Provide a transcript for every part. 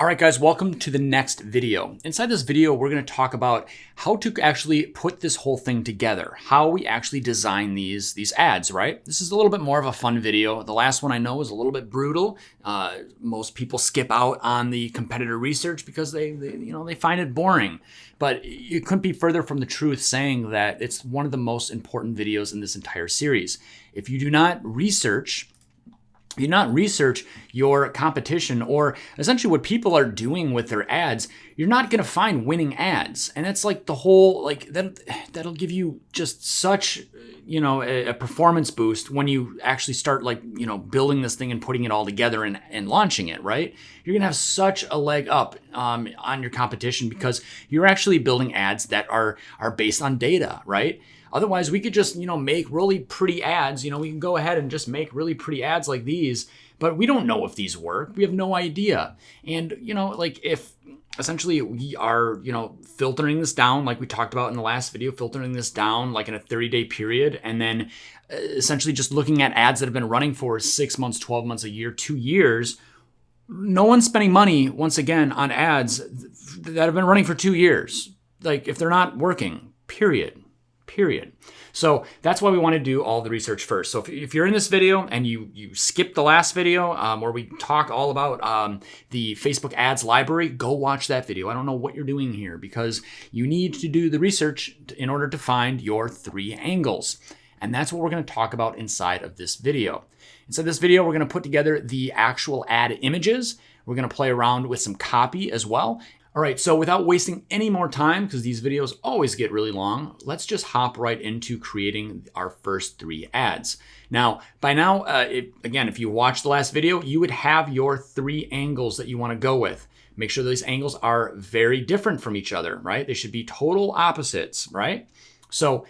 All right, guys, welcome to the next video. Inside this video, we're going to talk about how to actually put this whole thing together, how we actually design these ads, right? This is a little bit more of a fun video. The last one I know is a little bit brutal. Most people skip out on the competitor research because they find it boring. But you couldn't be further from the truth saying that it's one of the most important videos in this entire series. If you do not research your competition or essentially what people are doing with their ads, you're not going to find winning ads. And that's like the whole, that'll give you just such, a performance boost when you actually start building this thing and putting it all together and launching it, right? You're going to have such a leg up on your competition because you're actually building ads that are based on data, right? Otherwise, we could just, make really pretty ads. We can go ahead and just make really pretty ads like these, but we don't know if these work. We have no idea. And, if essentially we are, filtering this down, like we talked about in the last video, filtering this down like in a 30-day period, and then essentially just looking at ads that have been running for 6 months, 12 months, a year, 2 years, no one's spending money, once again, on ads that have been running for 2 years. Like if they're not working, period. So that's why we want to do all the research first. So if you're in this video and you skip the last video where we talk all about the Facebook ads library, go watch that video. I don't know what you're doing here because you need to do the research in order to find your 3 angles. And that's what we're going to talk about inside of this video. Inside this video, we're going to put together the actual ad images. We're going to play around with some copy as well. All right, so without wasting any more time, because these videos always get really long, let's just hop right into creating our first 3 ads. Now, by now, if you watched the last video, you would have your 3 angles that you want to go with. Make sure these angles are very different from each other, right? They should be total opposites, right? So,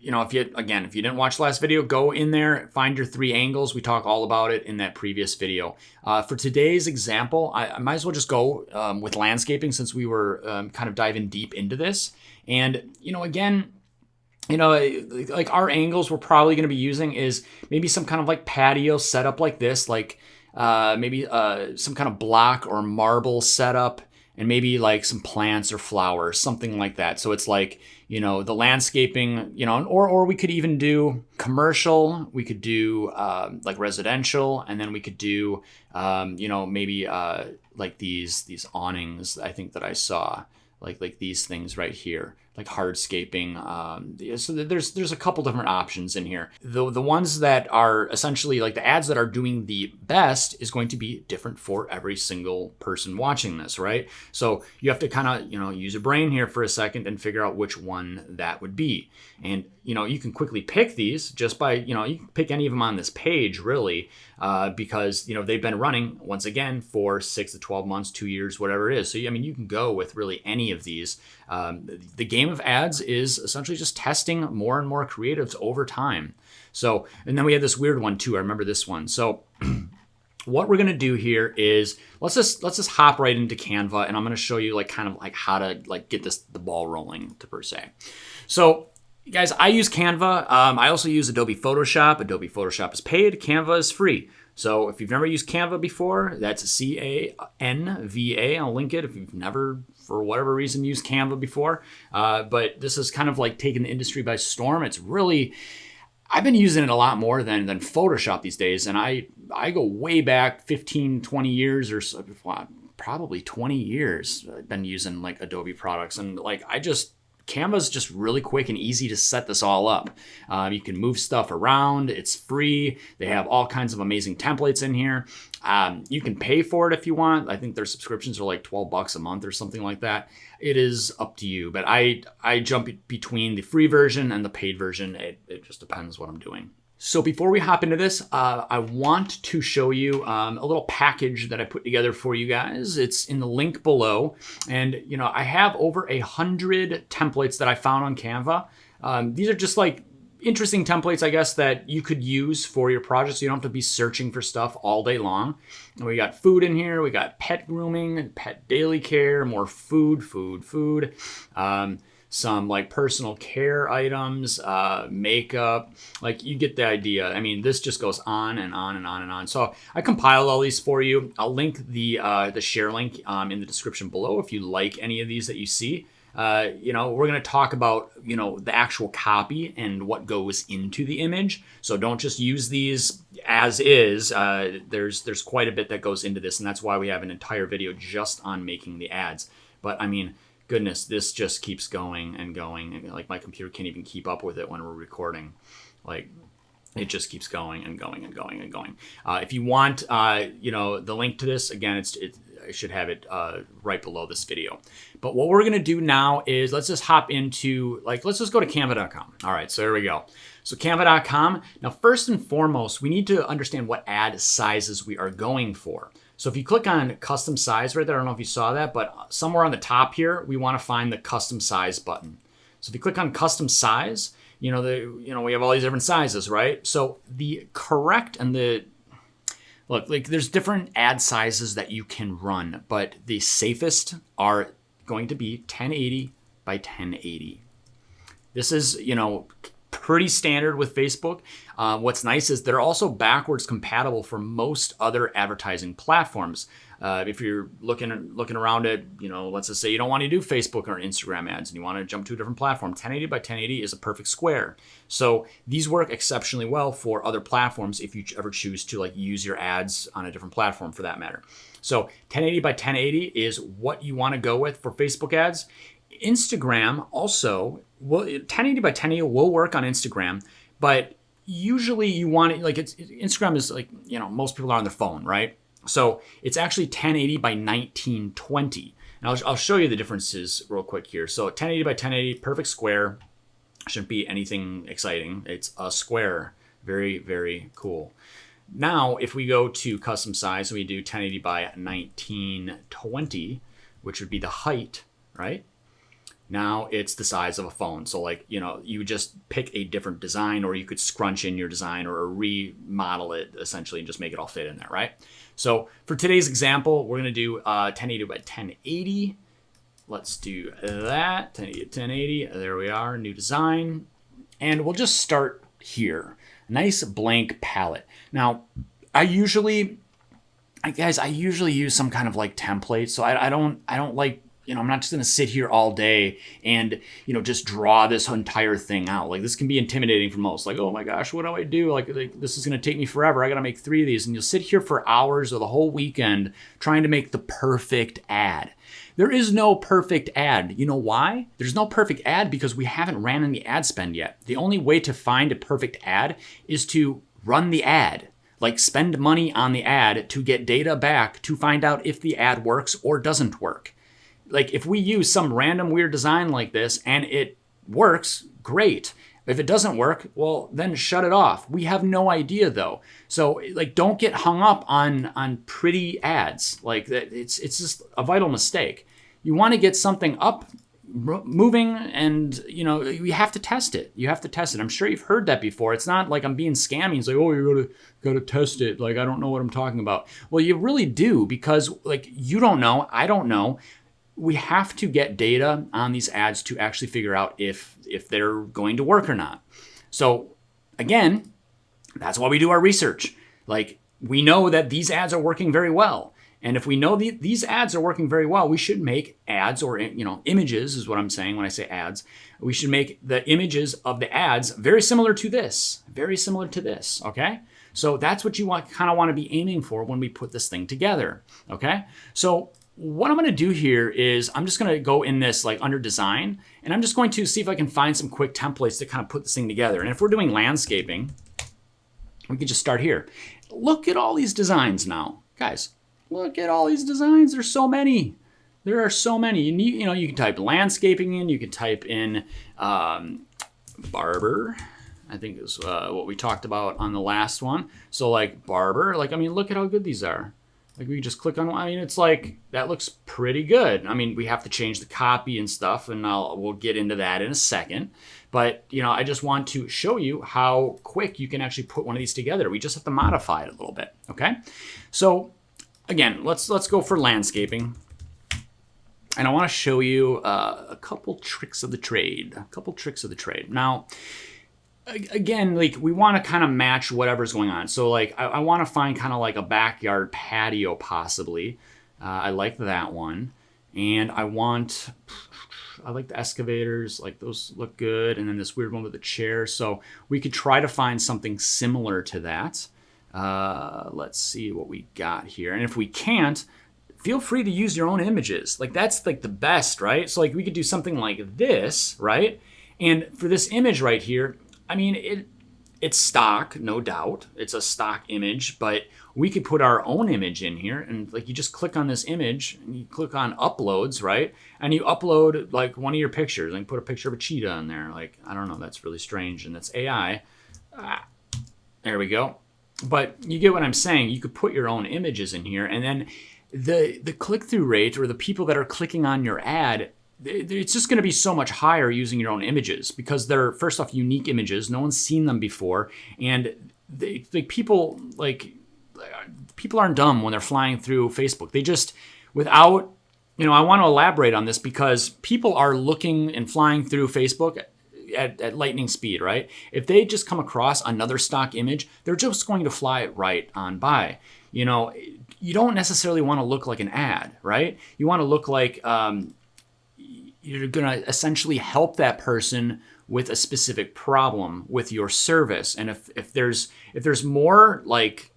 if you didn't watch the last video, go in there, find your 3 angles. We talk all about it in that previous video. For today's example, I might as well just go with landscaping since we were kind of diving deep into this. And, like our angles we're probably going to be using is maybe some kind of like patio setup like this, like maybe some kind of block or marble setup, and maybe like some plants or flowers, something like that. So it's like, the landscaping, or we could even do commercial, we could do like residential, and then we could do, maybe like these awnings, I think that I saw, like these things right here, like hardscaping. So there's a couple different options in here. The ones that are essentially like the ads that are doing the best is going to be different for every single person watching this, right? So you have to kind of, use your brain here for a second and figure out which one that would be. And, you can quickly pick these just by, you can pick any of them on this page really, because, they've been running once again for 6 to 12 months, 2 years, whatever it is. So, you can go with really any of these. The game of ads is essentially just testing more and more creatives over time. So, and then we had this weird one too. I remember this one. So what we're going to do here is let's just hop right into Canva, and I'm going to show you how to get the ball rolling per se. So guys, I use Canva. I also use Adobe Photoshop. Adobe Photoshop is paid. Canva is free. So if you've never used Canva before, that's Canva. I'll link it if you've never, for whatever reason, used Canva before. But this is kind of like taking the industry by storm. It's really, I've been using it a lot more than Photoshop these days. And I go way back 15, 20 years or so, probably 20 years I've been using like Adobe products. And Canva's just really quick and easy to set this all up. You can move stuff around. It's free. They have all kinds of amazing templates in here. You can pay for it if you want. I think their subscriptions are like $12 a month or something like that. It is up to you. But I jump between the free version and the paid version. It just depends what I'm doing. So before we hop into this, I want to show you a little package that I put together for you guys. It's in the link below. And, I have over 100 templates that I found on Canva. These are just like interesting templates, I guess, that you could use for your project so you don't have to be searching for stuff all day long. And we got food in here. We got pet grooming, pet daily care, more food. some like personal care items, makeup, like you get the idea. I mean, this just goes on and on and on and on. So I compiled all these for you. I'll link the share link in the description below if you like any of these that you see. You know, we're going to talk about, you know, the actual copy and what goes into the image. So don't just use these as is. There's quite a bit that goes into this, and that's why we have an entire video just on making the ads. But I mean, goodness, this just keeps going and going, and like my computer can't even keep up with it when we're recording. Like, it just keeps going and going and going and going. If you want, you know, the link to this, again, I should have it right below this video. But what we're going to do now is let's just hop into, like, let's just go to canva.com. All right, so here we go. So canva.com. Now, first and foremost, we need to understand what ad sizes we are going for. So if you click on custom size right there, I don't know if you saw that, but somewhere on the top here, we want to find the custom size button. So if you click on custom size, you know, we have all these different sizes, right? So the correct and the, look, like there's different ad sizes that you can run, but the safest are going to be 1080 by 1080. This is, you know, pretty standard with Facebook. What's nice is they're also backwards compatible for most other advertising platforms. If you're looking around at, you know, let's just say you don't want to do Facebook or Instagram ads and you want to jump to a different platform, 1080 by 1080 is a perfect square. So these work exceptionally well for other platforms if you ever choose to like use your ads on a different platform for that matter. So 1080 by 1080 is what you want to go with for Facebook ads. Instagram also, 1080 by 1080 will work on Instagram, but usually you want it, like Instagram is like, you know, most people are on their phone, right? So it's actually 1080 by 1920. Now I'll show you the differences real quick here. So 1080 by 1080, perfect square. Shouldn't be anything exciting. It's a square. Very, very cool. Now, if we go to custom size, we do 1080 by 1920, which would be the height, right? Now it's the size of a phone. So like, you know, you just pick a different design, or you could scrunch in your design or remodel it essentially and just make it all fit in there, right? So for today's example, we're going to do 1080 by 1080. Let's do that. 1080 to 1080. There we are, new design. And we'll just start here. Nice blank palette. Now, I usually use some kind of like template. So I don't like, you know, I'm not just going to sit here all day and, you know, just draw this entire thing out. Like, this can be intimidating for most. Like, oh my gosh, what do I do? Like this is going to take me forever. I got to make 3 of these. And you'll sit here for hours or the whole weekend trying to make the perfect ad. There is no perfect ad. You know why? There's no perfect ad because we haven't ran any ad spend yet. The only way to find a perfect ad is to run the ad. Like, spend money on the ad to get data back to find out if the ad works or doesn't work. Like, if we use some random weird design like this and it works, great. If it doesn't work, well, then shut it off. We have no idea though. So like, don't get hung up on pretty ads. Like that, it's just a vital mistake. You want to get something up, moving, and you know, you have to test it. You have to test it. I'm sure you've heard that before. It's not like I'm being scammy. It's like, oh, you gotta test it. Like, I don't know what I'm talking about. Well, you really do, because like, you don't know, I don't know. We have to get data on these ads to actually figure out if they're going to work or not. So again, that's why we do our research. Like, we know that these ads are working very well. And if we know these ads are working very well, we should make ads, or, you know, images is what I'm saying when I say ads. We should make the images of the ads very similar to this, okay? So that's what you kind of want to be aiming for when we put this thing together, okay? So what I'm going to do here is I'm just going to go in this like under design, and I'm just going to see if I can find some quick templates to kind of put this thing together. And if we're doing landscaping, we could just start here. Look at all these designs now, guys. Look at all these designs. There's so many. There are so many. You know, you can type landscaping in. You can type in barber. I think is what we talked about on the last one. So like barber. Like, I mean, look at how good these are. Like, we just click on, I mean, it's like, that looks pretty good. I mean, we have to change the copy and stuff, and we'll get into that in a second. But, you know, I just want to show you how quick you can actually put one of these together. We just have to modify it a little bit, okay? So, again, let's go for landscaping. And I want to show you a couple tricks of the trade. Now, again, like we want to kind of match whatever's going on. So like I want to find kind of like a backyard patio possibly. I like that one. And I like the excavators, like those look good. And then this weird one with the chair. So we could try to find something similar to that. Let's see what we got here. And if we can't, feel free to use your own images. Like that's like the best, right? So like we could do something like this, right? And for this image right here, I mean, it's stock, no doubt. It's a stock image, but we could put our own image in here, and like you just click on this image and you click on uploads, right? And you upload like one of your pictures and put a picture of a cheetah in there. Like, I don't know, that's really strange, and that's AI. There we go. But you get what I'm saying. You could put your own images in here, and then the click-through rate, or the people that are clicking on your ad, it's just going to be so much higher using your own images, because they're, first off, unique images. No one's seen them before, and people aren't dumb when they're flying through Facebook. They just, without, I want to elaborate on this because people are looking and flying through Facebook at lightning speed, right? If they just come across another stock image, they're just going to fly it right on by. You don't necessarily want to look like an ad, right? You want to look like you're going to essentially help that person with a specific problem with your service. And if there's more like,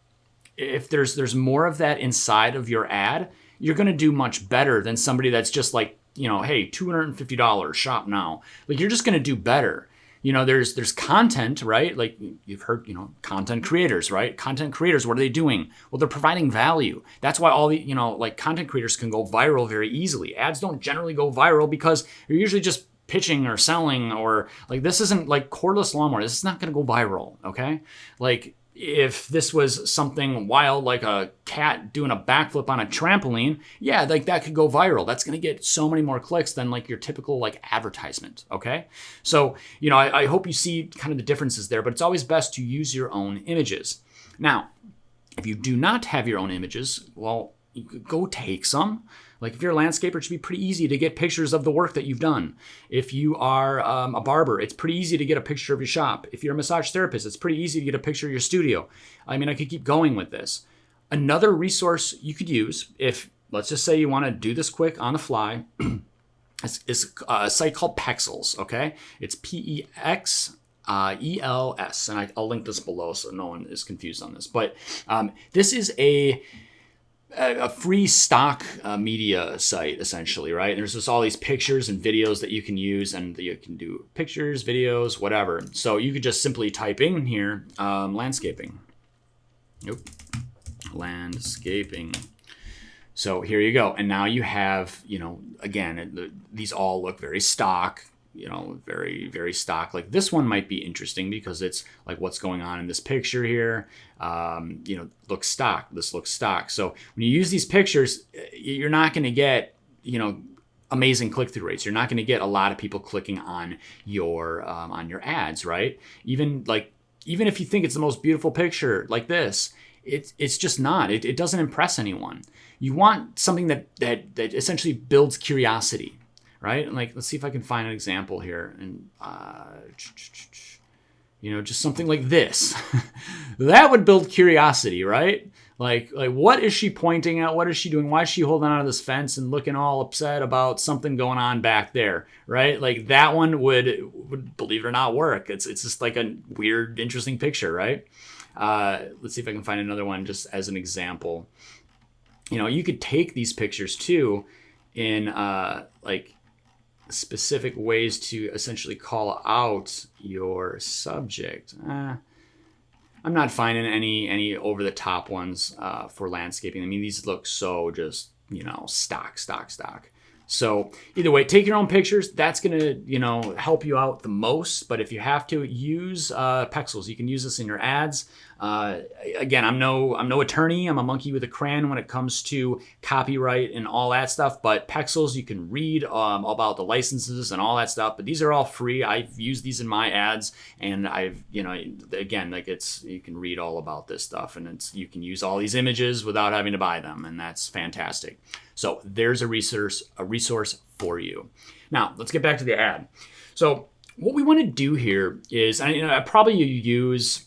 if there's more of that inside of your ad, you're going to do much better than somebody that's just like, hey, $250, shop now. Like, you're just going to do better. There's content, right? Like you've heard, content creators, right? Content creators, what are they doing? Well, they're providing value. That's why all the, like content creators can go viral very easily. Ads don't generally go viral because you're usually just pitching or selling, or like, this isn't like cordless lawnmower. This is not going to go viral. Okay. Like, if this was something wild, like a cat doing a backflip on a trampoline, yeah, like that could go viral. That's going to get so many more clicks than like your typical like advertisement. Okay. So, I hope you see kind of the differences there, but it's always best to use your own images. Now, if you do not have your own images, well, you could go take some. Like if you're a landscaper, it should be pretty easy to get pictures of the work that you've done. If you are a barber, it's pretty easy to get a picture of your shop. If you're a massage therapist, it's pretty easy to get a picture of your studio. I mean, I could keep going with this. Another resource you could use, if let's just say you want to do this quick on the fly, is a site called Pexels, okay? It's Pexels, and I'll link this below so no one is confused on this. But this is a free stock media site, essentially, right? There's just all these pictures and videos that you can use, and you can do pictures, videos, whatever. So you could just simply type in here, landscaping. Landscaping. So here you go. And now you have, again, these all look very stock, very, very stock. Like this one might be interesting because it's like what's going on in this picture here. Looks stock. This looks stock. So when you use these pictures, you're not going to get, amazing click-through rates. You're not going to get a lot of people clicking on your ads, right? Even if you think it's the most beautiful picture like this, it's just not. It doesn't impress anyone. You want something that essentially builds curiosity. Right? Like, let's see if I can find an example here. And, just something like this. That would build curiosity, right? Like, what is she pointing at? What is she doing? Why is she holding on to this fence and looking all upset about something going on back there, right? Like, that one would believe it or not, work. It's just like a weird, interesting picture, right? Let's see if I can find another one just as an example. You could take these pictures, too, in, specific ways to essentially call out your subject. I'm not finding any over the top ones for landscaping. I mean, these look so just, stock. So either way, take your own pictures. That's going to, help you out the most. But if you have to, use Pexels. You can use this in your ads. Again, I'm no attorney. I'm a monkey with a crayon when it comes to copyright and all that stuff. But Pexels, you can read about the licenses and all that stuff. But these are all free. I've used these in my ads, and I've again, like you can read all about this stuff, and you can use all these images without having to buy them, and that's fantastic. So there's a resource for you. Now let's get back to the ad. So what we want to do here is, I probably use.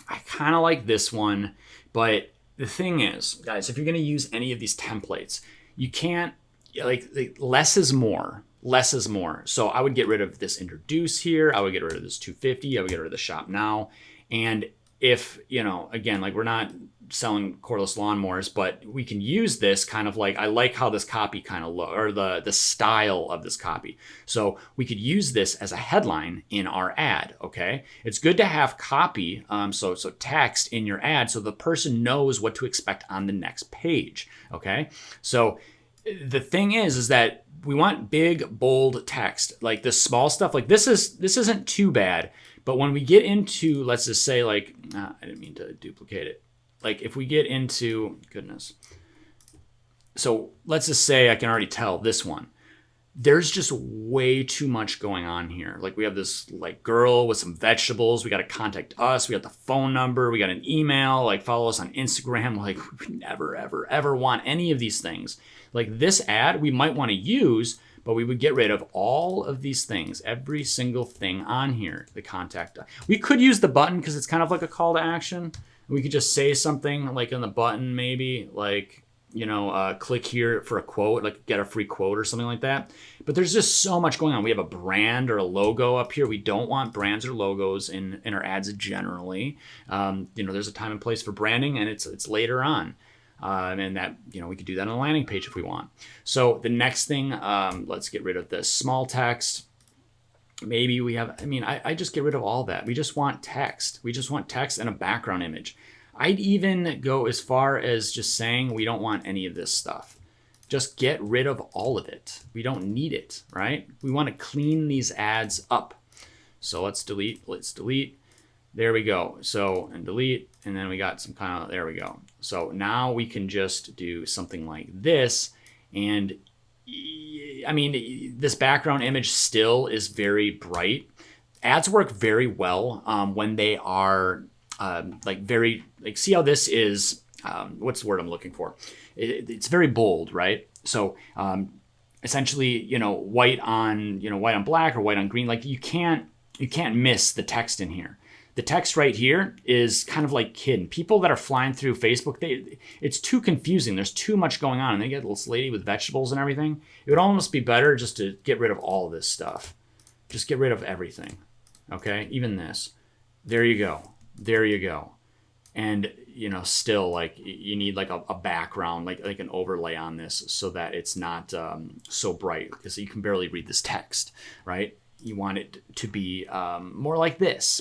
I kind of like this one, but the thing is, guys, if you're going to use any of these templates, you can't, like less is more. Less is more. So I would get rid of this introduce here. I would get rid of this 250. I would get rid of the shop now. And if, again, like we're not selling cordless lawnmowers, but we can use this kind of like, I like how this copy kind of look, or the style of this copy. So we could use this as a headline in our ad. Okay. It's good to have copy. So text in your ad, so the person knows what to expect on the next page. Okay. So the thing is that we want big, bold text. Like this small stuff, like this isn't too bad. But when we get into, let's just say like, I didn't mean to duplicate it. Like if we get into, goodness. So let's just say I can already tell this one. There's just way too much going on here. Like we have this like girl with some vegetables. We got to contact us. We got the phone number. We got an email. Like follow us on Instagram. Like we would never, ever, ever want any of these things. Like this ad we might want to use, but we would get rid of all of these things, every single thing on here, the contact. We could use the button because it's kind of like a call to action. We could just say something like in the button, maybe like, click here for a quote, like get a free quote or something like that. But there's just so much going on. We have a brand or a logo up here. We don't want brands or logos in our ads generally. There's a time and place for branding, and it's later on. And that, we could do that on the landing page if we want. So the next thing, let's get rid of this small text. Maybe we have, I just get rid of all that. We just want text. We just want text and a background image. I'd even go as far as just saying we don't want any of this stuff. Just get rid of all of it. We don't need it, right? We want to clean these ads up. So let's delete. There we go. So, and delete, and then we got some kind of, there we go. So now we can just do something like this. And this background image still is very bright. Ads work very well when they are see how this is, what's the word I'm looking for? It's very bold, right? So essentially, white on black or white on green, like you can't miss the text in here. The text right here is kind of like hidden. People that are flying through Facebook, it's too confusing. There's too much going on. And they get this lady with vegetables and everything. It would almost be better just to get rid of all of this stuff. Just get rid of everything. Okay? Even this. There you go. There you go. And, still like you need like a background, like an overlay on this so that it's not so bright because you can barely read this text, right? You want it to be more like this.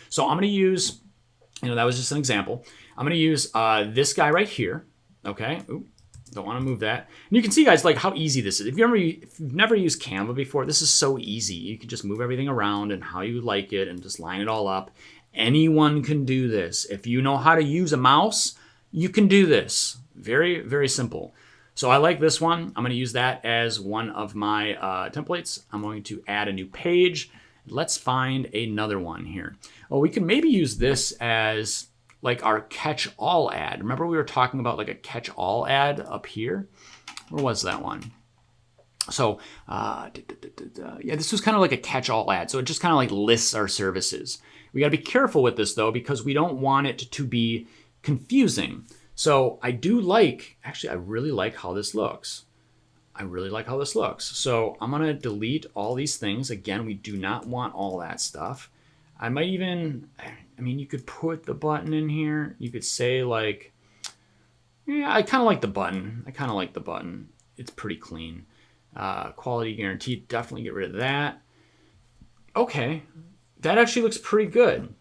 So I'm going to use, that was just an example. I'm going to use this guy right here. Okay. Ooh, don't want to move that. And you can see, guys, like how easy this is. If you've never used Canva before, this is so easy. You can just move everything around and how you like it and just line it all up. Anyone can do this. If you know how to use a mouse, you can do this. Very, very simple. So I like this one. I'm going to use that as one of my templates. I'm going to add a new page. Let's find another one here. Well, we can maybe use this as like our catch-all ad. Remember we were talking about like a catch-all ad up here? Where was that one? So this was kind of like a catch-all ad. So it just kind of like lists our services. We got to be careful with this though, because we don't want it to be confusing. So I really like how this looks. So I'm going to delete all these things. Again, we do not want all that stuff. I might even, you could put the button in here. You could say like, yeah, I kind of like the button. It's pretty clean. Quality guaranteed, definitely get rid of that. Okay, that actually looks pretty good.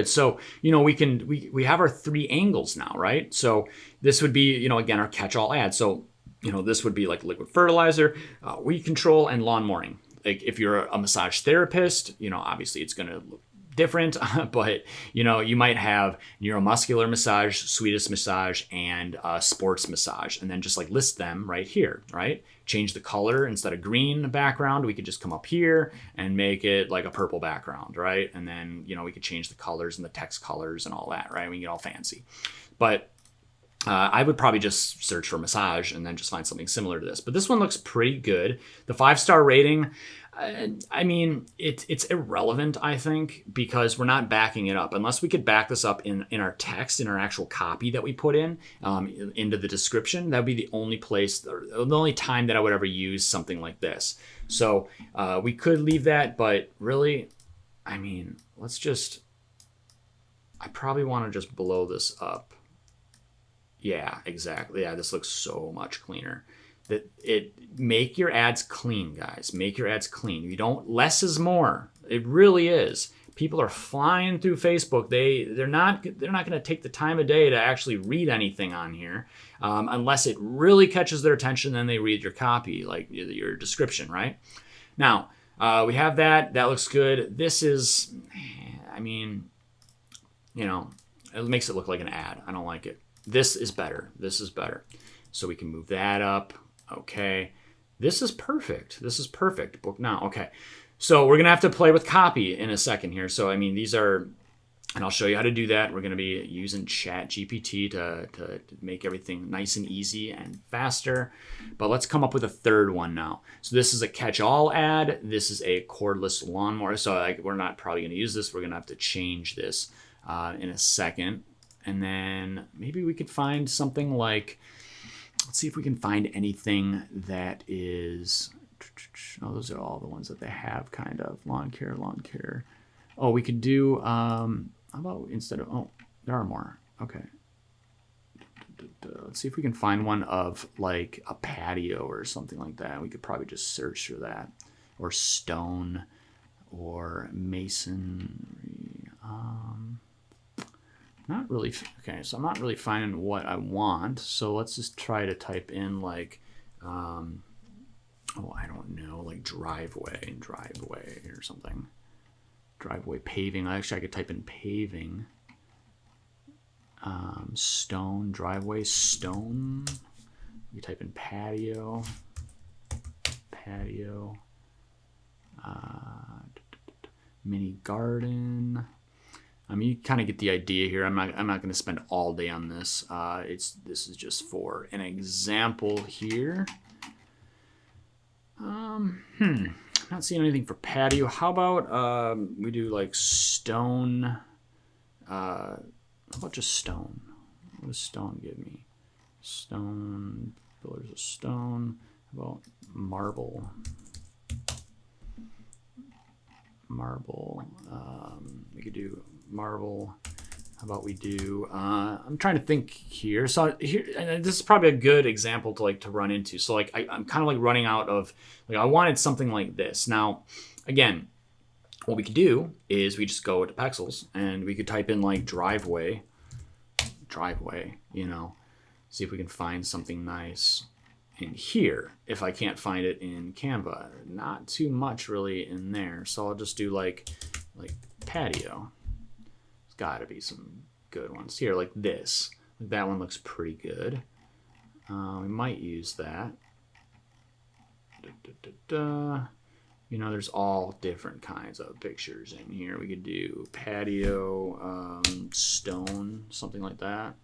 So, we have our three angles now, right? So this would be, again, our catch-all ad. So, this would be like liquid fertilizer, weed control, and lawn mowing. Like if you're a massage therapist, obviously it's going to look different, but you know, you might have neuromuscular massage, sweetest massage, and sports massage, and then just like list them right here, right? Change the color. Instead of green background, we could just come up here and make it like a purple background, right? And then, you know, we could change the colors and the text colors and all that, right? We can get all fancy. But I would probably just search for massage and then just find something similar to this. But this one looks pretty good. The 5-star rating, I mean, it's irrelevant, I think, because we're not backing it up. Unless we could back this up in our text, in our actual copy that we put in, into the description, that would be the only place, or the only time that I would ever use something like this. So we could leave that, but really, I mean, I probably want to just blow this up. Yeah, exactly. Yeah, this looks so much cleaner. Make your ads clean, guys. Make your ads clean. You don't, less is more. It really is. People are flying through Facebook. They're not going to take the time of day to actually read anything on here, unless it really catches their attention. Then they read your copy, like your description, right? Now we have that. That looks good. This is, I mean, you know, it makes it look like an ad. I don't like it. This is better. This is better. So we can move that up. Okay. This is perfect. This is perfect. Book now. Okay. So we're going to have to play with copy in a second here. So, I mean, these are, and I'll show you how to do that. We're going to be using ChatGPT to make everything nice and easy and faster. But let's come up with a third one now. So this is a catch-all ad. This is a cordless lawnmower. So we're not probably going to use this. We're going to have to change this in a second. And then maybe we could find something like, let's see if we can find anything that is, oh, those are all the ones that they have, kind of. Lawn care. Oh, we could do, how about instead of, oh, there are more. Okay. Let's see if we can find one of like a patio or something like that. We could probably just search for that. Or stone or masonry. Not really. Okay, so I'm not really finding what I want. So let's just try to type in like, oh, I don't know, like driveway or something. Driveway paving. Actually, I could type in paving. Stone, driveway, stone. You type in patio. Mini garden. I mean, you kind of get the idea here. I'm not going to spend all day on this. This is just for an example here. Not seeing anything for patio. How about we do like stone? How about just stone? What does stone give me? Stone, pillars of stone. How about marble? We could do marble. How about we do, I'm trying to think here. So here, and this is probably a good example to run into. So like, I'm kind of like running out of, like, I wanted something like this. Now, again, what we could do is we just go to Pexels and we could type in like driveway, you know, see if we can find something nice in here. If I can't find it in Canva, not too much really in there. So I'll just do like patio. There's got to be some good ones here, like this. That one looks pretty good. We might use that. You know, there's all different kinds of pictures in here. We could do patio, stone, something like that.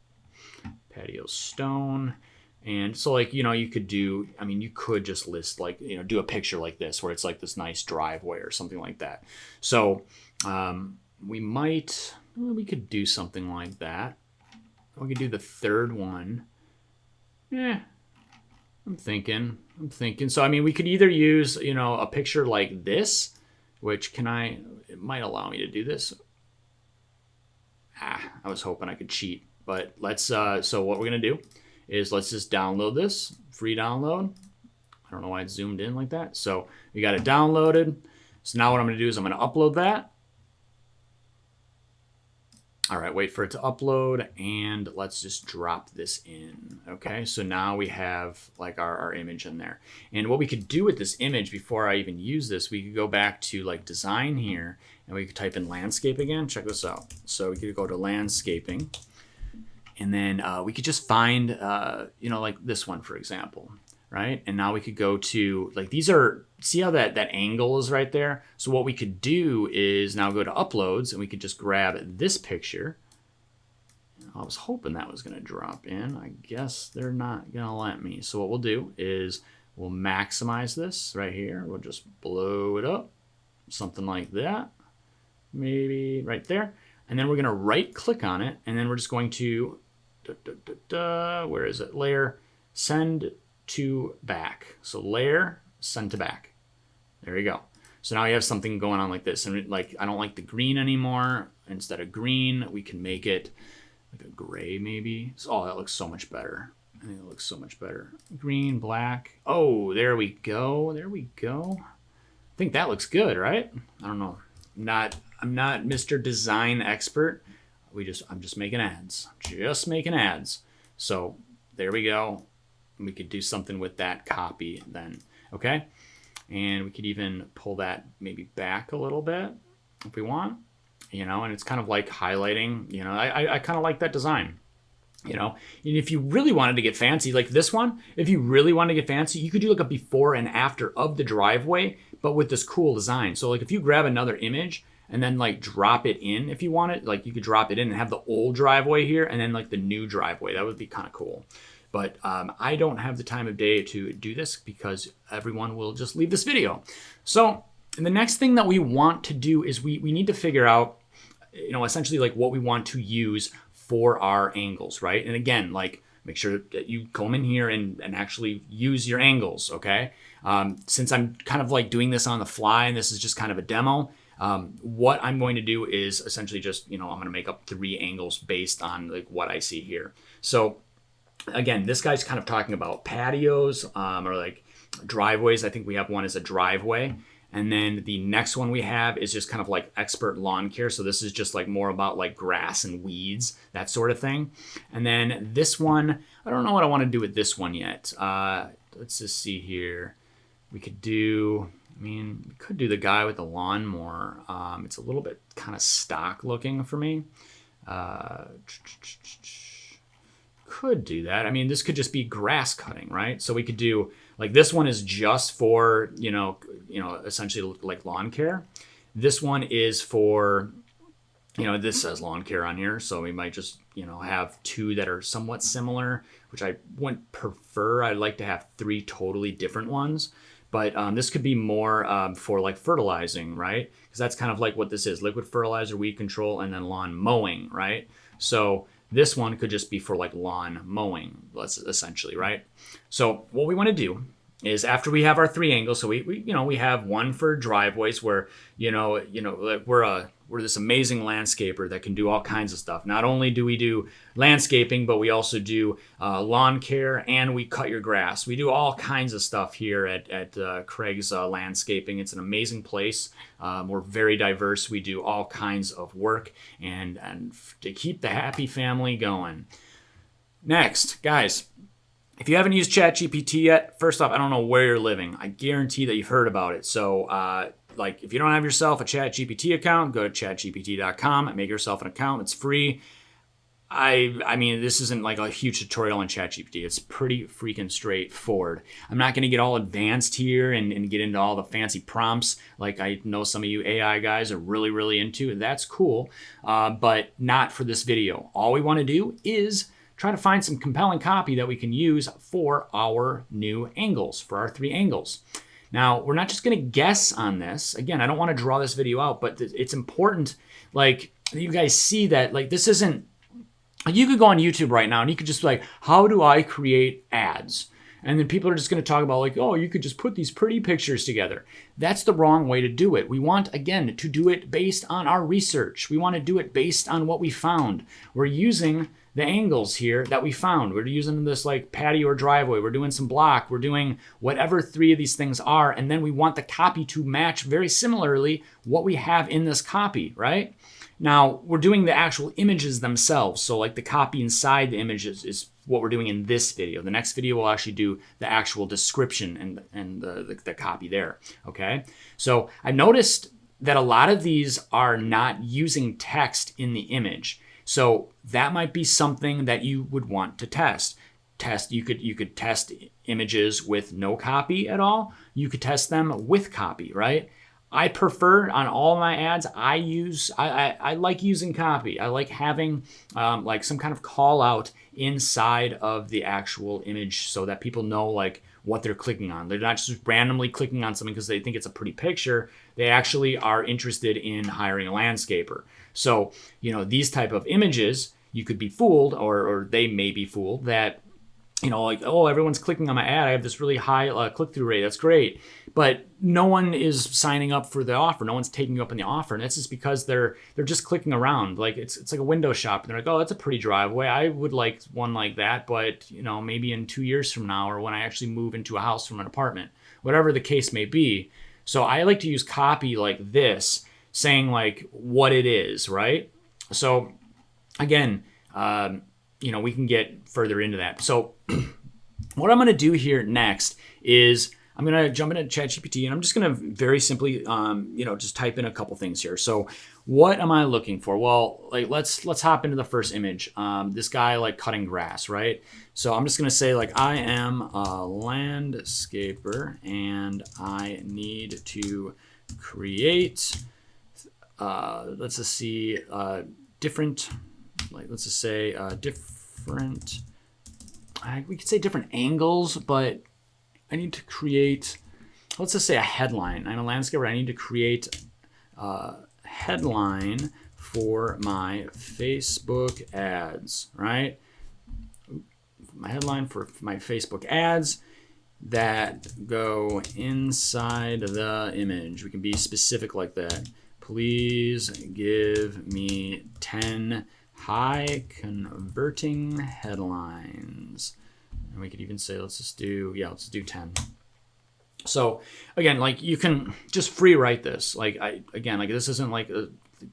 Patio, stone. And so, like, you know, you could do, I mean, you could just list, like, you know, do a picture like this where it's like this nice driveway or something like that. So we could do something like that. We could do the third one. I'm thinking. So, I mean, we could either use, you know, a picture like this, which it might allow me to do this. I was hoping I could cheat, but let's, so what we're going to do is let's just download this, free download. I don't know why it's zoomed in like that. So we got it downloaded. So now what I'm going to do is I'm going to upload that. All right, wait for it to upload, and let's just drop this in. Okay, so now we have like our image in there. And what we could do with this image before I even use this, we could go back to like design here, and we could type in landscape again. Check this out. So we could go to landscaping, and then we could just find, you know, like this one, for example, right? And now we could go to, like, these are, see how that angle is right there? So what we could do is now go to uploads, and we could just grab this picture. I was hoping that was going to drop in. I guess they're not going to let me. So what we'll do is we'll maximize this right here. We'll just blow it up, something like that. Maybe right there. And then we're going to right click on it, and then we're just going to, where is it? Layer, send to back. So layer, send to back. There you go. So now we have something going on like this. And like, I don't like the green anymore. Instead of green, we can make it like a gray maybe. Oh, that looks so much better. I think it looks so much better. Green, black. Oh, there we go. There we go. I think that looks good, right? I don't know. I'm not Mr. Design expert. I'm just making ads. Just making ads. So there we go. We could do something with that copy then. Okay. And we could even pull that maybe back a little bit if we want, you know, and it's kind of like highlighting, you know, I kind of like that design, you know. And if you really wanted to get fancy, like this one, if you really wanted to get fancy, you could do like a before and after of the driveway, but with this cool design. So like if you grab another image and then like drop it in, if you want it, like you could drop it in and have the old driveway here and then like the new driveway. That would be kind of cool. But I don't have the time of day to do this because everyone will just leave this video. So the next thing that we want to do is we need to figure out, you know, essentially like what we want to use for our angles, right? And again, like make sure that you come in here and actually use your angles, okay? Since I'm kind of like doing this on the fly and this is just kind of a demo, what I'm going to do is essentially just, you know, I'm going to make up 3 angles based on like what I see here. So again, this guy's kind of talking about patios or like driveways. I think we have one as a driveway. And then the next one we have is just kind of like expert lawn care. So this is just like more about like grass and weeds, that sort of thing. And then this one, I don't know what I want to do with this one yet. Let's just see here. We could do, I mean, we could do the guy with the lawnmower. It's a little bit kind of stock looking for me. Could do that. I mean, this could just be grass cutting, right? So we could do like this one is just for, you know, essentially like lawn care. This one is for, you know, this says lawn care on here. So we might just, you know, have 2 that are somewhat similar, which I wouldn't prefer. I'd like to have 3 totally different ones. But this could be more for like fertilizing, right? Because that's kind of like what this is: liquid fertilizer, weed control, and then lawn mowing, right? So this one could just be for like lawn mowing, essentially, right? So what we want to do is after we have our 3 angles, so we have one for driveways where, we're this amazing landscaper that can do all kinds of stuff. Not only do we do landscaping, but we also do lawn care and we cut your grass. We do all kinds of stuff here at Craig's Landscaping. It's an amazing place. We're very diverse. We do all kinds of work and to keep the happy family going. Next, guys, if you haven't used ChatGPT yet, first off, I don't know where you're living. I guarantee that you've heard about it. So, like, if you don't have yourself a ChatGPT account, go to chatgpt.com, make yourself an account. It's free. I mean, this isn't like a huge tutorial on ChatGPT. It's pretty freaking straightforward. I'm not going to get all advanced here and get into all the fancy prompts like I know some of you AI guys are really, really into. That's cool, but not for this video. All we want to do is try to find some compelling copy that we can use for our new angles, for our 3 angles. Now, we're not just going to guess on this. Again, I don't want to draw this video out, but it's important, like, you guys see that, like, this isn't, you could go on YouTube right now and you could just be like, how do I create ads? And then people are just going to talk about like, oh, you could just put these pretty pictures together. That's the wrong way to do it. We want, again, to do it based on our research. We want to do it based on what we found. We're using the angles here that we found. We're using this like patio or driveway. We're doing some block. We're doing whatever 3 of these things are. And then we want the copy to match very similarly what we have in this copy, right? Now we're doing the actual images themselves. So like the copy inside the images is what we're doing in this video. The next video will actually do the actual description and the copy there. Okay. So I've noticed that a lot of these are not using text in the image. So that might be something that you would want to test. You could test images with no copy at all. You could test them with copy, right? I prefer on all my ads, I like using copy. I like having like some kind of call out inside of the actual image so that people know like what they're clicking on. They're not just randomly clicking on something because they think it's a pretty picture. They actually are interested in hiring a landscaper. So, these type of images, you could be fooled or they may be fooled that, like, oh, everyone's clicking on my ad. I have this really high click-through rate. That's great. But no one is signing up for the offer. No one's taking you up on the offer. And that's just because they're just clicking around. Like it's like a window shop. And they're like, oh, that's a pretty driveway. I would like one like that. But, maybe in 2 years from now or when I actually move into a house from an apartment, whatever the case may be. So I like to use copy like this, saying like what it is, right? So again, we can get further into that. So what I'm going to do here next is I'm going to jump into ChatGPT and I'm just going to very simply, just type in a couple things here. So what am I looking for? Well, like let's hop into the first image. This guy like cutting grass, right? So I'm just going to say like, I am a landscaper and I need to create, let's just see, different, like let's just say different, we could say different angles, but I need to create, let's just say a headline. I'm a landscaper. I need to create a headline for my Facebook ads, right? My headline for my Facebook ads that go inside the image. We can be specific like that. Please give me 10 high converting headlines. And we could even say, let's do 10. So again, like you can just free write this. Like this isn't like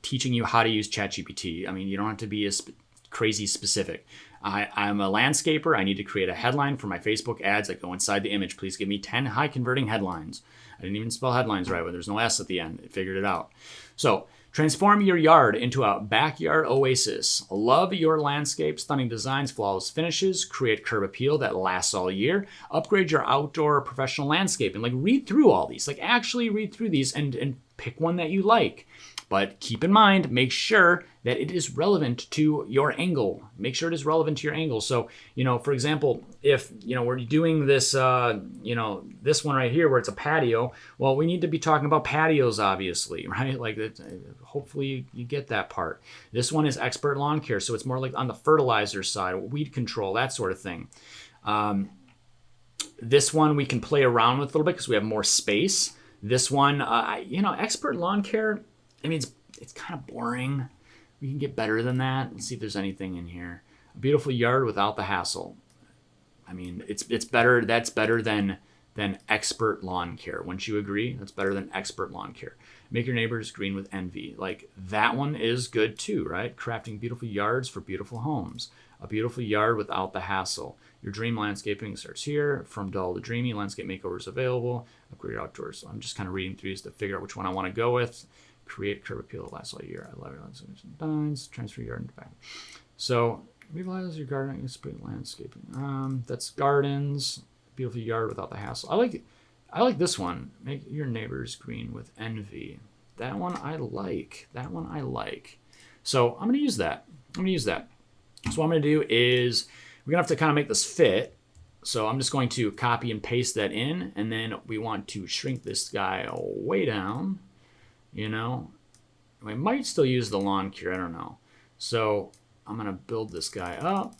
teaching you how to use ChatGPT. I mean, you don't have to be as crazy specific. I'm a landscaper. I need to create a headline for my Facebook ads that go inside the image. Please give me 10 high converting headlines. I didn't even spell headlines right, but there's no S at the end. It figured it out. So transform your yard into a backyard oasis. Love your landscape, stunning designs, flawless finishes, create curb appeal that lasts all year, upgrade your outdoor professional landscaping. Like read through all these, like actually read through these and pick one that you like. But keep in mind, make sure that it is relevant to your angle. Make sure it is relevant to your angle. So, for example, if, we're doing this, this one right here where it's a patio, well, we need to be talking about patios, obviously, right? Like, hopefully you get that part. This one is expert lawn care. So it's more like on the fertilizer side, weed control, that sort of thing. This one we can play around with a little bit because we have more space. This one, expert lawn care, I mean, it's kind of boring. We can get better than that. Let's see if there's anything in here. A beautiful yard without the hassle. I mean, it's better. That's better than expert lawn care. Wouldn't you agree? That's better than expert lawn care. Make your neighbors green with envy. Like that one is good too, right? Crafting beautiful yards for beautiful homes. A beautiful yard without the hassle. Your dream landscaping starts here. From dull to dreamy, landscape makeovers available. Upgrade outdoors. So I'm just kind of reading through these to figure out which one I want to go with. Create curb appeal that lasts all year. I love your landscaping. Transfer your garden back. So revitalize your gardening and landscaping. That's gardens. Beautiful yard without the hassle. I like this one. Make your neighbors green with envy. That one I like. So I'm gonna use that. So what I'm gonna do is we're gonna have to kind of make this fit. So I'm just going to copy and paste that in, and then we want to shrink this guy way down. We might still use the lawn care. I don't know. So I'm going to build this guy up.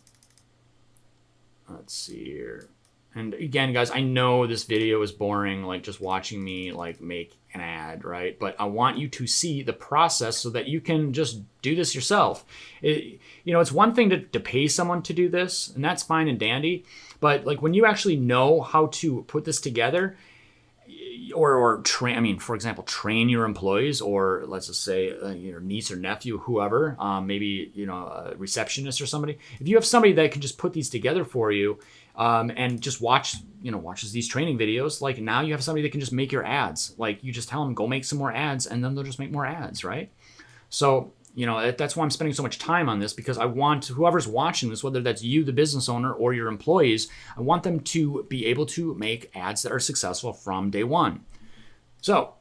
Let's see here. And again, guys, I know this video is boring, like just watching me like make an ad, right? But I want you to see the process so that you can just do this yourself. It's one thing to pay someone to do this, and that's fine and dandy. But like when you actually know how to put this together, or train. I mean, for example, train your employees, or let's just say your niece or nephew, whoever, maybe a receptionist or somebody. If you have somebody that can just put these together for you, and just watches these training videos, like now you have somebody that can just make your ads. Like you just tell them go make some more ads, and then they'll just make more ads, right? So that's why I'm spending so much time on this, because I want whoever's watching this, whether that's you, the business owner, or your employees, I want them to be able to make ads that are successful from day one. So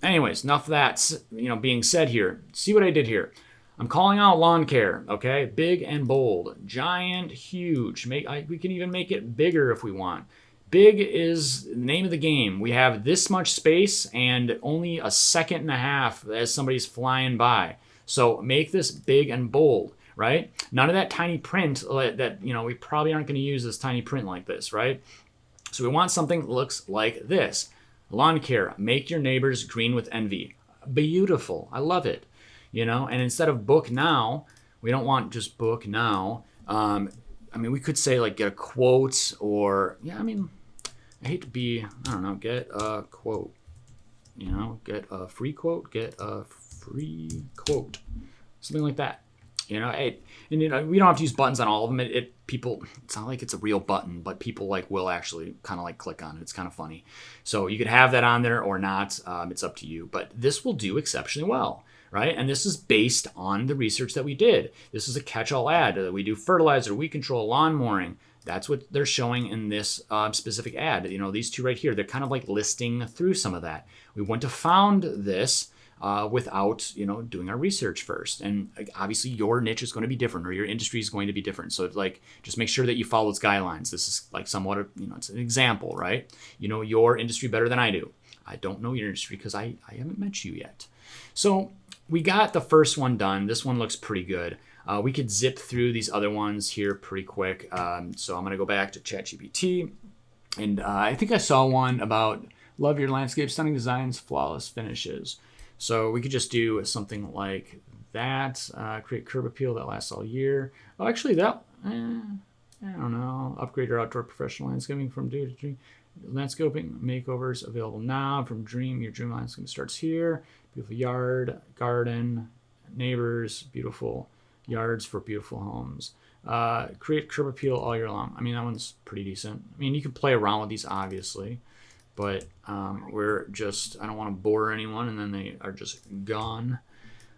anyways, enough of that, being said here. See what I did here. I'm calling out lawn care, okay? Big and bold, giant, huge. We can even make it bigger if we want. Big is the name of the game. We have this much space and only a second and a half as somebody's flying by. So make this big and bold, right? None of that tiny print that we probably aren't going to use this tiny print like this, right? So we want something that looks like this. Lawn care, make your neighbors green with envy. Beautiful. I love it. And instead of book now, we don't want just book now. We could say like get a quote, or I hate to be, get a quote, get a free quote, something like that. We don't have to use buttons on all of them. It's not like it's a real button, but people will actually kind of click on it. It's kind of funny. So you could have that on there or not. It's up to you, but this will do exceptionally well. Right? And this is based on the research that we did. This is a catch-all ad. We do fertilizer, weed control, lawn mowing. That's what they're showing in this specific ad. These two right here, they're kind of listing through some of that. We wouldn't have found this without, doing our research first. And obviously your niche is going to be different, or your industry is going to be different. So just make sure that you follow its guidelines. This is somewhat, it's an example, right? Your industry better than I do. I don't know your industry because I haven't met you yet. So we got the first one done. This one looks pretty good. We could zip through these other ones here pretty quick. So I'm going to go back to ChatGPT. And I think I saw one about love your landscape, stunning designs, flawless finishes. So we could just do something like that. Create curb appeal that lasts all year. Oh, actually, I don't know. Upgrade your outdoor professional landscaping from day to dream. Landscaping makeovers available now from dream. Your dream landscape starts here. Beautiful yard, garden, neighbors, beautiful yards for beautiful homes. Create curb appeal all year long. That one's pretty decent. You can play around with these, obviously, but I don't want to bore anyone and then they are just gone.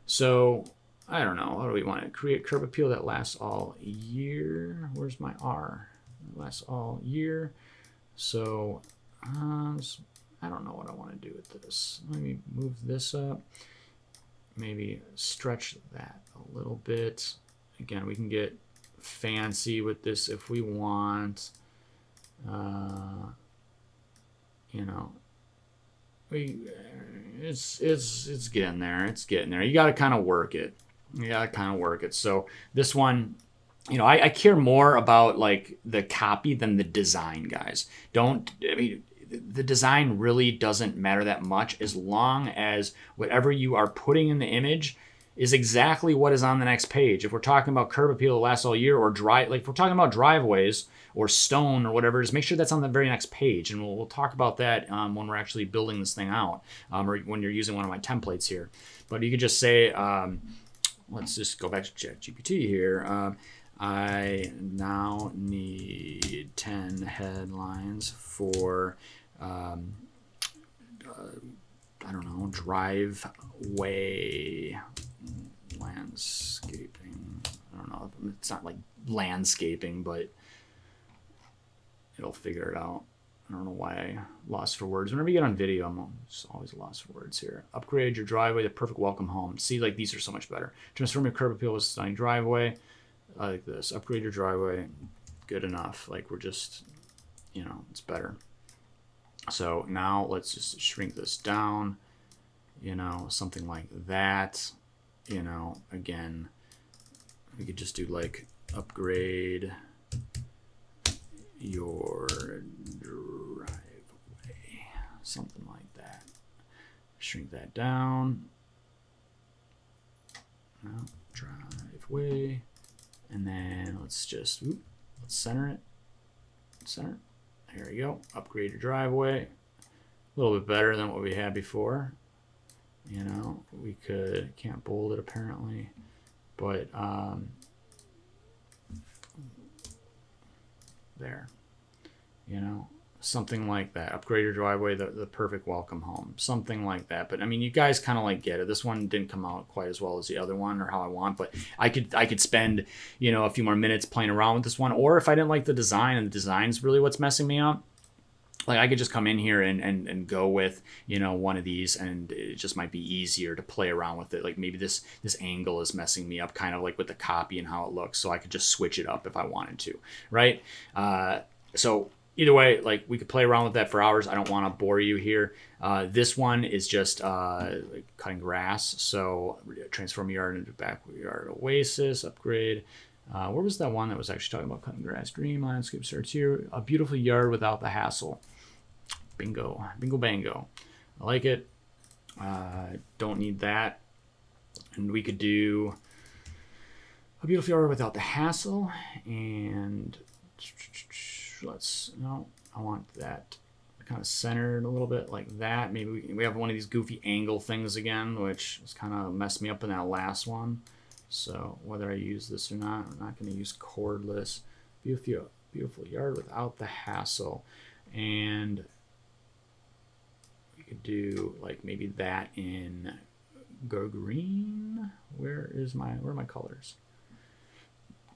So I don't know. What do we want? Create curb appeal that lasts all year. Where's my R? It lasts all year. So I don't know what I want to do with this. Let me move this up. Maybe stretch that a little bit. Again, we can get fancy with this if we want. It's getting there. It's getting there. You got to kind of work it. So this one, I care more about the copy than the design, guys. The design really doesn't matter that much as long as whatever you are putting in the image is exactly what is on the next page. If we're talking about curb appeal that lasts all year, or if we're talking about driveways or stone or whatever, just make sure that's on the very next page. And we'll talk about that when we're actually building this thing out, or when you're using one of my templates here. But you could just say, let's just go back to ChatGPT here. I now need 10 headlines for, driveway landscaping. I don't know. It's not landscaping, but it'll figure it out. I don't know why I lost for words. Whenever you get on video, I'm just always lost for words here. Upgrade your driveway to perfect welcome home. See, these are so much better. Transform your curb appeal to stunning driveway. I like this. Upgrade your driveway. Good enough. We're just, it's better. So now let's just shrink this down, something like that. Again, we could just do upgrade your driveway, something like that. Shrink that down. No, driveway. And then let's center it. There we go. Upgrade your driveway. a little bit better than what we had before. You know, we can't bold it apparently, but there, you know, something like that. Upgrade your driveway, the perfect welcome home, something like that. But I mean, you guys kind of like get it. This one didn't come out quite as well as the other one or how I want, but I could spend, you know, a few more minutes playing around with this one. Or if I didn't like the design, and the design's really what's messing me up, like I could just come in here and go with, you know, one of these, and it just might be easier to play around with it. Like maybe this angle is messing me up, kind of like with the copy and how it looks. So I could just switch it up if I wanted to, right? So either way, like we could play around with that for hours. I don't want to bore you here. This one is just like cutting grass. So transform yard into backyard oasis, upgrade. Where was that one that was actually talking about cutting grass? Dream landscape starts here. A beautiful yard without the hassle. Bingo. Bingo bango. I like it. Don't need that. And we could do a beautiful yard without the hassle. And I want that kind of centered a little bit like that. Maybe we have one of these goofy angle things again, which has kind of messed me up in that last one. So whether I use this or not, I'm not going to use cordless. Beautiful yard without the hassle. And we could do like maybe that in go green. Where are my colors?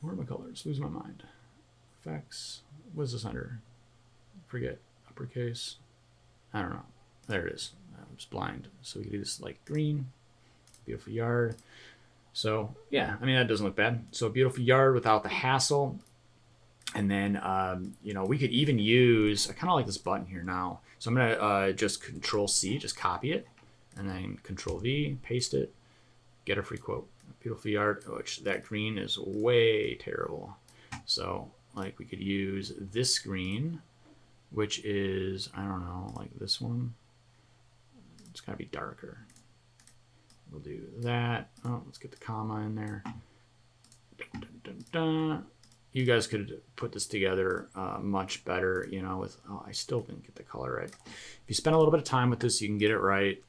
Where are my colors? Lose my mind. Effects. What is this under? Forget. Uppercase. I don't know. There it is. I'm just blind. So we can do this like green. Beautiful yard. So yeah, I mean, that doesn't look bad. So a beautiful yard without the hassle. And then, you know, we could even use, I kind of like this button here now. So I'm going to just Control C, just copy it, and then Control V, paste it, get a free quote. Beautiful yard, which that green is way terrible. So like we could use this green, which is, I don't know, like this one. It's got to be darker. We'll do that. Oh, let's get the comma in there. Dun, dun, dun, dun. You guys could put this together much better, you know, with, oh, I still didn't get the color right. If you spend a little bit of time with this, you can get it right.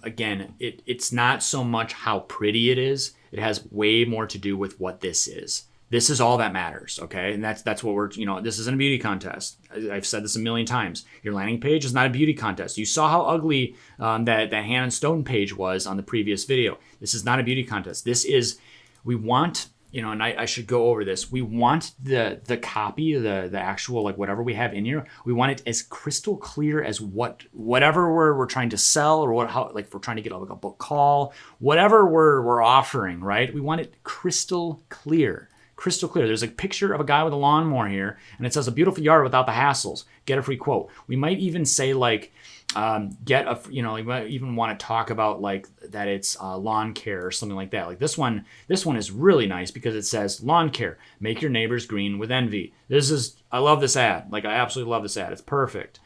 Again, it's not so much how pretty it is. It has way more to do with what this is. This is all that matters, okay? And that's what we're, you know, this isn't a beauty contest. I've said this a million times. Your landing page is not a beauty contest. You saw how ugly that Hannah Stone page was on the previous video. This is not a beauty contest. This is, we want, you know, and I should go over this. We want the copy, the actual, like whatever we have in here, we want it as crystal clear as whatever we're trying to sell, or how, like if we're trying to get like a book call, whatever we're offering, right? We want it crystal clear. Crystal clear. There's a picture of a guy with a lawnmower here, and it says a beautiful yard without the hassles. Get a free quote. We might even say like, you might even want to talk about like that it's lawn care or something like that. Like this one is really nice because it says lawn care, make your neighbors green with envy. I love this ad. Like I absolutely love this ad. It's perfect.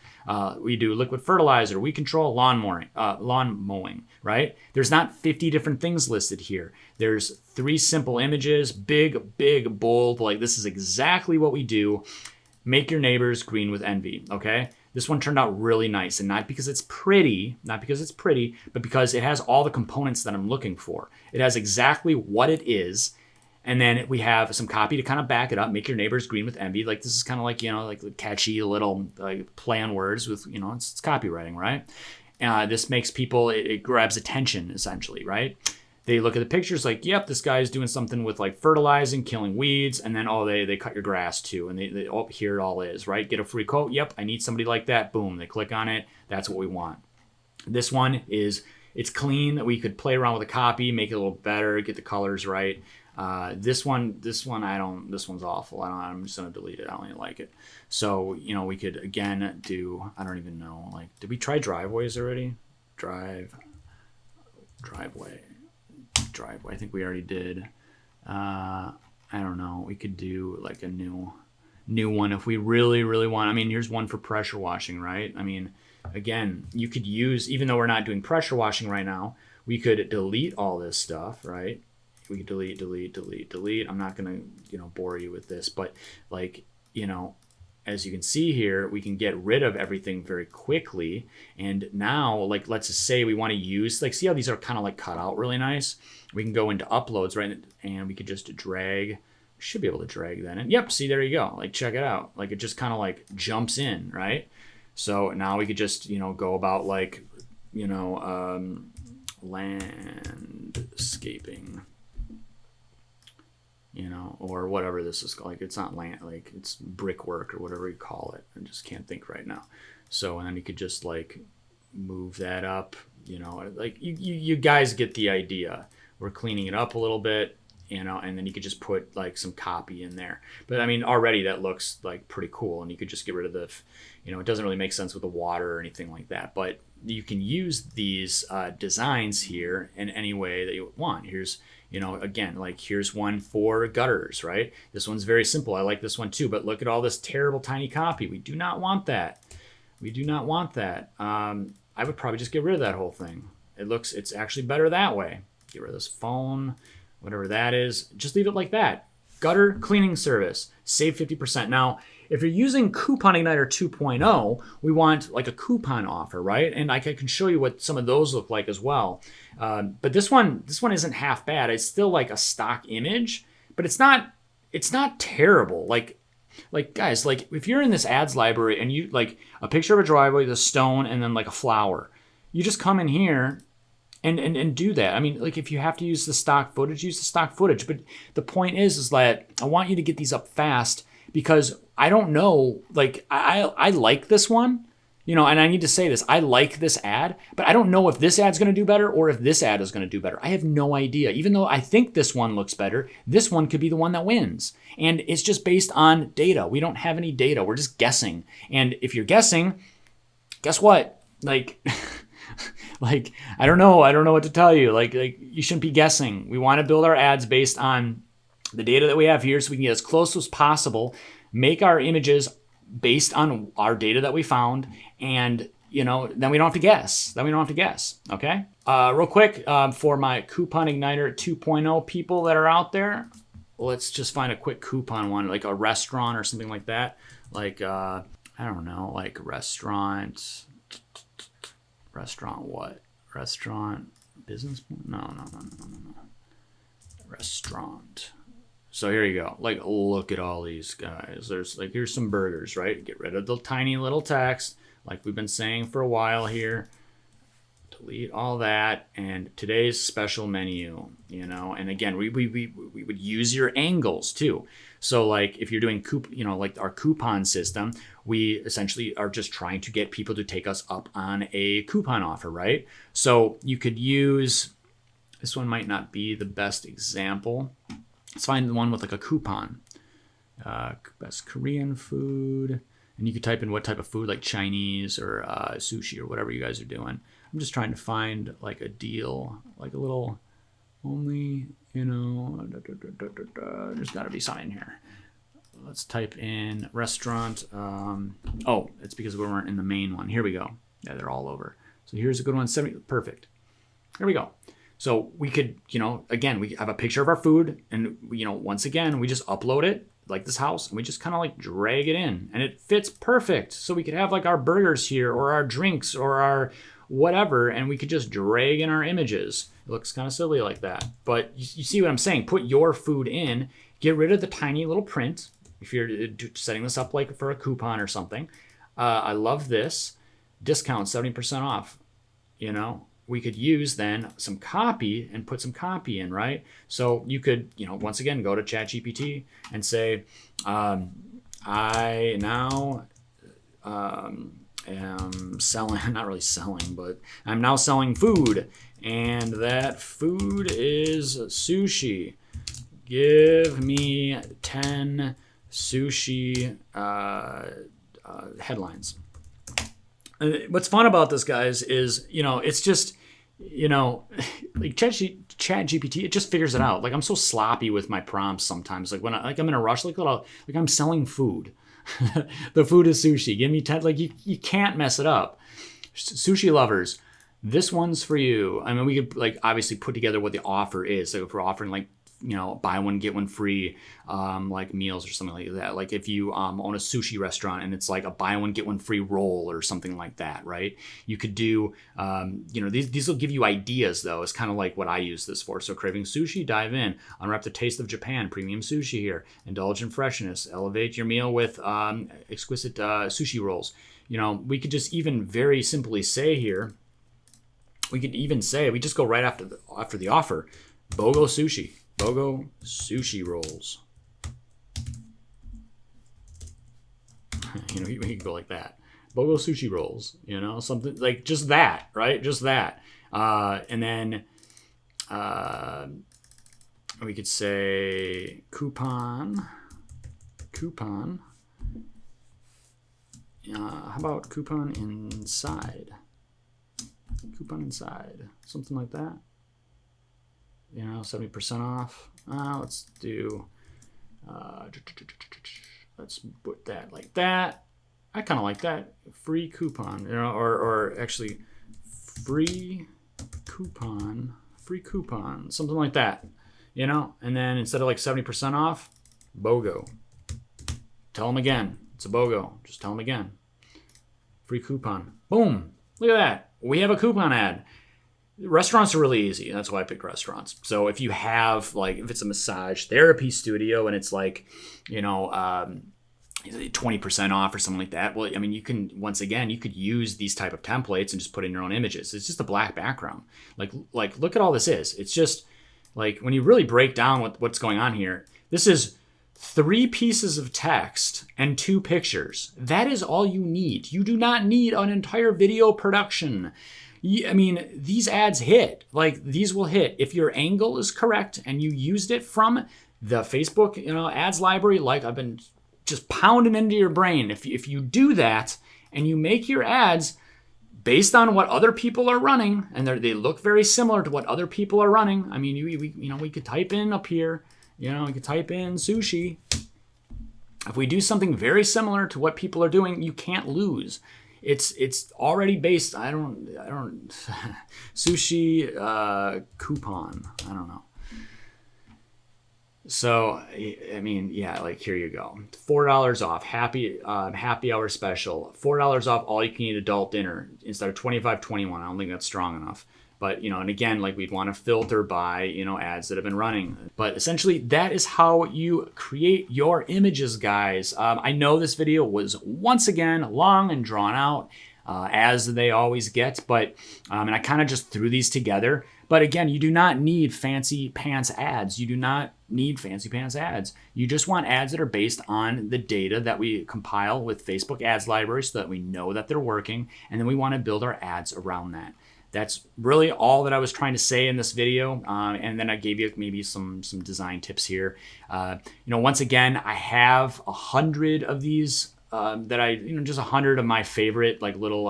We do liquid fertilizer. We control lawn mowing, right? There's not 50 different things listed here. There's 3 simple images, big, bold. Like this is exactly what we do. Make your neighbors green with envy, okay? This one turned out really nice, and not because it's pretty, but because it has all the components that I'm looking for. It has exactly what it is. And then we have some copy to kind of back it up. Make your neighbors green with envy. Like this is kind of like, you know, like catchy little like play on words with, you know, it's copywriting, right? This makes people, it grabs attention essentially, right? They look at the pictures like, yep, this guy's doing something with like fertilizing, killing weeds, and then they cut your grass too, and they oh, here it all is, right? Get a free quote. Yep, I need somebody like that. Boom, they click on it. That's what we want. This one is, it's clean. We could play around with the copy, make it a little better, get the colors right. This one's awful. I'm just gonna delete it. I don't even like it. So, you know, we could again do, I don't even know, like, did we try driveways already? Driveway. I think we already did. I don't know. We could do like a new one if we really want. I mean, here's one for pressure washing, right? I mean, again, you could use, even though we're not doing pressure washing right now, we could delete all this stuff, right? We could delete. I'm not gonna, you know, bore you with this, but like, you know, as you can see here, we can get rid of everything very quickly. And now, like, let's just say we want to use, like, see how these are kind of like cut out really nice? We can go into uploads, right? And we could just drag, we should be able to drag that in. Yep, see, there you go. Like, check it out. Like, it just kind of like jumps in, right? So now we could just, you know, go about like, you know, landscaping, you know, or whatever this is called. Like, it's not land, like it's brickwork or whatever you call it. I just can't think right now. So, and then you could just like move that up, you know, like you guys get the idea. We're cleaning it up a little bit, you know, and then you could just put like some copy in there. But I mean, already that looks like pretty cool, and you could just get rid of the, you know, it doesn't really make sense with the water or anything like that, but you can use these designs here in any way that you want. Here's, you know, again, like here's one for gutters, right? This one's very simple. I like this one too, but look at all this terrible tiny copy. We do not want that. We do not want that. I would probably just get rid of that whole thing. It's actually better that way. Get rid of this phone, whatever that is. Just leave it like that. Gutter cleaning service, save 50%. Now, if you're using Coupon Igniter 2.0, we want like a coupon offer, right? And I can show you what some of those look like as well. But this one isn't half bad. It's still like a stock image, but it's not terrible. Like guys, like if you're in this ads library and you like a picture of a driveway, the stone, and then like a flower, you just come in here and do that. I mean, like if you have to use the stock footage, use the stock footage. But the point is that I want you to get these up fast, because I don't know, like I like this one, you know, and I need to say this, I like this ad, but I don't know if this ad's going to do better or if this ad is going to do better. I have no idea. Even though I think this one looks better, this one could be the one that wins. And it's just based on data. We don't have any data. We're just guessing. And if you're guessing, guess what? Like, like, I don't know what to tell you. Like you shouldn't be guessing. We want to build our ads based on the data that we have here so we can get as close as possible, make our images based on our data that we found, and, you know, then we don't have to guess. Okay? Real quick, for my Coupon Igniter 2.0 people that are out there, let's just find a quick coupon one, like a restaurant or something like that. Like, I don't know, like restaurant what? Restaurant business? No. Restaurant. So here you go. Like, look at all these guys. There's like, here's some burgers, right? Get rid of the tiny little text, like we've been saying for a while here. Delete all that. And today's special menu, you know. And again, we would use your angles too. So like if you're doing you know, like our coupon system, we essentially are just trying to get people to take us up on a coupon offer, right? So you could use, this one might not be the best example. Let's find the one with like a coupon. Best Korean food. And you could type in what type of food, like Chinese or sushi or whatever you guys are doing. I'm just trying to find like a deal, like a little only, you know, there's got to be something here. Let's type in restaurant. Oh, it's because we weren't in the main one. Here we go. Yeah, they're all over. So here's a good one. 70, perfect. Here we go. So we could, you know, again, we have a picture of our food, and, you know, once again, we just upload it like this house, and we just kind of like drag it in, and it fits perfect. So we could have like our burgers here or our drinks or our whatever, and we could just drag in our images. It looks kind of silly like that, but you see what I'm saying? Put your food in, get rid of the tiny little print if you're setting this up like for a coupon or something. I love this. Discount 70% off, you know. We could use then some copy and put some copy in, right? So you could, you know, once again, go to ChatGPT and say, I now am selling, not really selling, but I'm now selling food, and that food is sushi. Give me 10 sushi headlines. What's fun about this, guys, is, you know, it's just, you know, like ChatGPT, it just figures it out. Like, I'm so sloppy with my prompts sometimes. Like when I'm in a rush, like I'm selling food. The food is sushi. Give me 10. Like you can't mess it up. Sushi lovers, this one's for you. I mean, we could like obviously put together what the offer is. So if we're offering like buy one get one free like meals or something like that. Like if you own a sushi restaurant and it's like a buy one get one free roll or something like that, right? You could do these will give you ideas though. It's kind of like what I use this for. So craving sushi, dive in, unwrap the taste of Japan, premium sushi here, indulge in freshness, elevate your meal with exquisite sushi rolls. We could just even very simply say here, we just go right after the offer, BOGO sushi rolls. We could go like that, BOGO sushi rolls. Something like just that, right? Just that, and then we could say coupon. How about coupon inside? Something like that. 70% off. Let's do, let's put that like that. I kind of like that. Free coupon, or actually free coupon, something like that, and then instead of like 70% off, BOGO. Tell them again. It's a BOGO. Just tell them again. Free coupon. Boom. Look at that. We have a coupon ad. Restaurants are really easy. That's why I picked restaurants. So if you have, like, if it's a massage therapy studio and it's like, 20% off or something like that. Well, I mean, you could use these type of templates and just put in your own images. It's just a black background. Like look at all this is. It's just like when you really break down what's going on here, this is 3 pieces of text and 2 pictures. That is all you need. You do not need an entire video production. I mean, these ads hit. Like, these will hit. If your angle is correct and you used it from the Facebook, ads library, like I've been just pounding into your brain. If you do that and you make your ads based on what other people are running, and they look very similar to what other people are running. I mean, we could type in up here, we could type in sushi. If we do something very similar to what people are doing, you can't lose. It's already based. I don't sushi coupon. I don't know. So, I mean, yeah, like here you go. $4 off, happy hour special. $4 off all you can eat adult dinner instead of $25.21. I don't think that's strong enough. But, and again, like we'd want to filter by, ads that have been running. But essentially, that is how you create your images, guys. I know this video was once again long and drawn out, as they always get. But, and I kind of just threw these together. But again, you do not need fancy pants ads. You just want ads that are based on the data that we compile with Facebook ads library so that we know that they're working. And then we want to build our ads around that. That's really all that I was trying to say in this video. And then I gave you maybe some design tips here. Once again, I have 100 of these that I, just 100 of my favorite like little,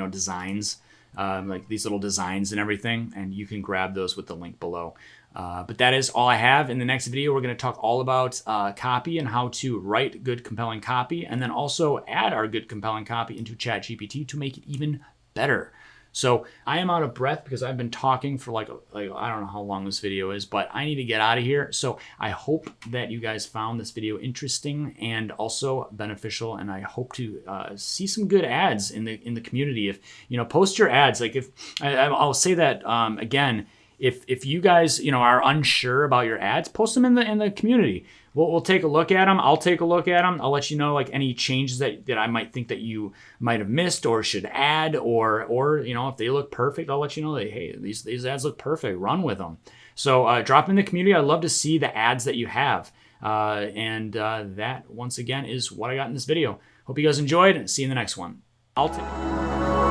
designs. Like these little designs and everything, and you can grab those with the link below. But that is all I have. In the next video, we're going to talk all about copy and how to write good, compelling copy, and then also add our good, compelling copy into ChatGPT to make it even better. So I am out of breath because I've been talking for like I don't know how long this video is, but I need to get out of here. So I hope that you guys found this video interesting and also beneficial, and I hope to see some good ads in the community. If post your ads, like if I'll say that again. If you guys are unsure about your ads, post them in the community. We'll take a look at them. I'll take a look at them. I'll let you know like any changes that I might think that you might have missed or should add, or if they look perfect, I'll let you know that hey, these ads look perfect. Run with them. So drop in the community. I'd love to see the ads that you have. And that once again is what I got in this video. Hope you guys enjoyed. See you in the next one. I'll take it.